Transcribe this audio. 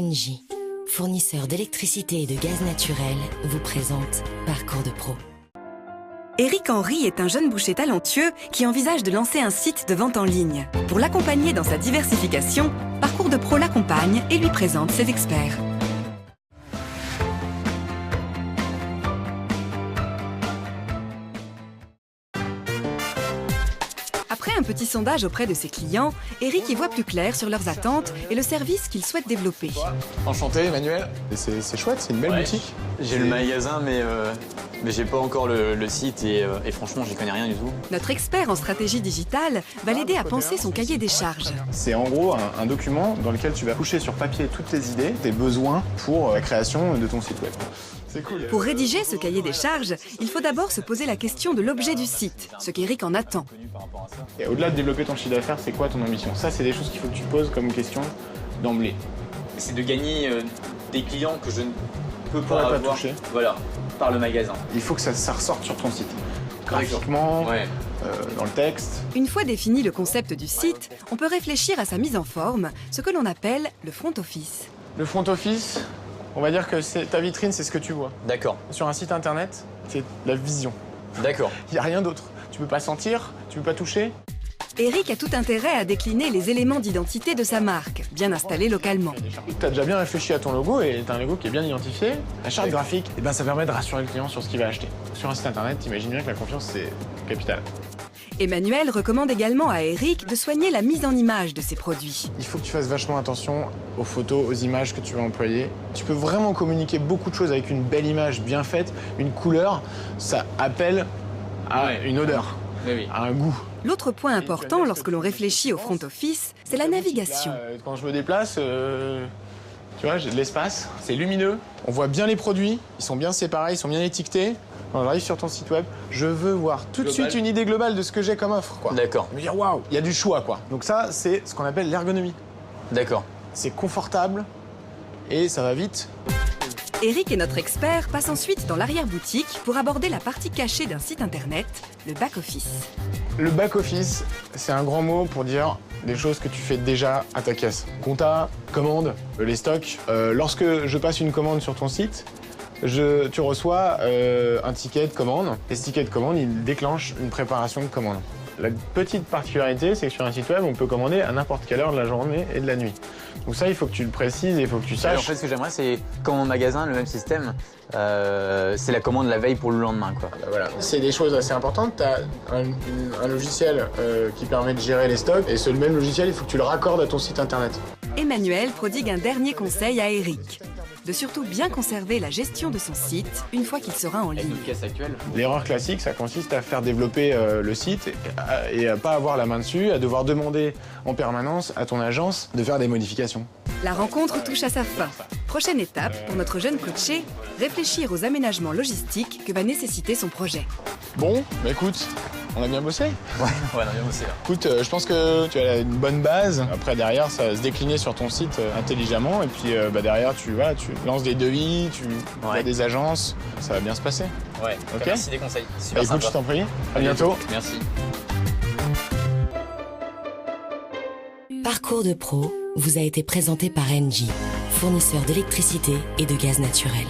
ENGIE, fournisseur d'électricité et de gaz naturel, vous présente Parcours de Pro. Éric Henry est un jeune boucher talentueux qui envisage de lancer un site de vente en ligne. Pour l'accompagner dans sa diversification, Parcours de Pro l'accompagne et lui présente ses experts. Après un petit sondage auprès de ses clients, Éric y voit plus clair sur leurs attentes et le service qu'il souhaite développer. Enchanté, Emmanuel. C'est chouette, c'est une belle boutique. J'ai le magasin, mais j'ai pas encore le site et franchement, j'y connais rien du tout. Notre expert en stratégie digitale va l'aider à penser son cahier des charges. C'est en gros un document dans lequel tu vas coucher sur papier toutes tes idées, tes besoins pour la création de ton site web. C'est cool. Pour rédiger ce cahier des charges, il faut d'abord se poser la question de l'objet du site, ce qu'Éric en attend. Et au-delà de développer ton chiffre d'affaires, c'est quoi ton ambition? Ça, c'est des choses qu'il faut que tu te poses comme question d'emblée. C'est de gagner des clients que je ne peux pas Pas avoir toucher. Voilà, par le magasin. Il faut que ça ressorte sur ton site. Graphiquement, dans le texte. Une fois défini le concept du site, on peut réfléchir à sa mise en forme, ce que l'on appelle le front office. Le front office, on va dire que ta vitrine, c'est ce que tu vois. D'accord, Sur un site internet, c'est la vision. d'accord. Il n'y a rien d'autre. Tu peux pas sentir, tu peux pas toucher. Éric a tout intérêt à décliner les éléments d'identité de sa marque, bien installés localement. Tu as déjà bien réfléchi à ton logo et tu as un logo qui est bien identifié. La charte graphique, ça permet de rassurer le client sur ce qu'il va acheter. Sur un site internet, t'imagines bien que la confiance, c'est capital. Emmanuel recommande également à Éric de soigner la mise en image de ses produits. Il faut que tu fasses vachement attention aux photos, aux images que tu vas employer. Tu peux vraiment communiquer beaucoup de choses avec une belle image bien faite, une couleur. Ça appelle à une odeur, à un goût. L'autre point important lorsque l'on réfléchit au front office, c'est la navigation. Là, quand je me déplace, tu vois, j'ai de l'espace, c'est lumineux. On voit bien les produits, ils sont bien séparés, ils sont bien étiquetés. Quand j'arrive sur ton site web, je veux voir tout de suite une idée globale de ce que j'ai comme offre, quoi. D'accord. Me dire waouh, il y a du choix, quoi. Donc ça, c'est ce qu'on appelle l'ergonomie. D'accord. C'est confortable et ça va vite. Éric et notre expert passent ensuite dans l'arrière-boutique pour aborder la partie cachée d'un site internet, le back-office. Le back-office, c'est un grand mot pour dire des choses que tu fais déjà à ta caisse. Compta, commande, les stocks. Lorsque je passe une commande sur ton site, tu reçois un ticket de commande. Et ce ticket de commande, il déclenche une préparation de commande. La petite particularité, c'est que sur un site web, on peut commander à n'importe quelle heure de la journée et de la nuit. Donc ça, il faut que tu le précises et il faut que tu saches. En fait, ce que j'aimerais, c'est comme en magasin, le même système. C'est la commande la veille pour le lendemain, quoi. Voilà, c'est des choses assez importantes. Tu as un logiciel qui permet de gérer les stocks et ce même logiciel, il faut que tu le raccordes à ton site internet. Emmanuel prodigue un dernier conseil à Éric, de surtout bien conserver la gestion de son site une fois qu'il sera en ligne. Notre caisse actuelle. L'erreur classique, ça consiste à faire développer le site et à pas avoir la main dessus, à devoir demander en permanence à ton agence de faire des modifications. La rencontre touche à sa fin. Prochaine étape pour notre jeune coaché, réfléchir aux aménagements logistiques que va nécessiter son projet. Bon, écoute, on a bien bossé. Ouais, on a bien bossé là. Écoute, je pense que tu as une bonne base. Après, derrière, ça va se décliner sur ton site intelligemment. Et puis, derrière, tu lances des devis, tu as des agences. Ça va bien se passer. Ouais, Ok. merci des conseils. Super Écoute, sympa. je t'en prie. À bientôt. Merci. Parcours de Pro vous a été présenté par ENGIE, fournisseur d'électricité et de gaz naturel.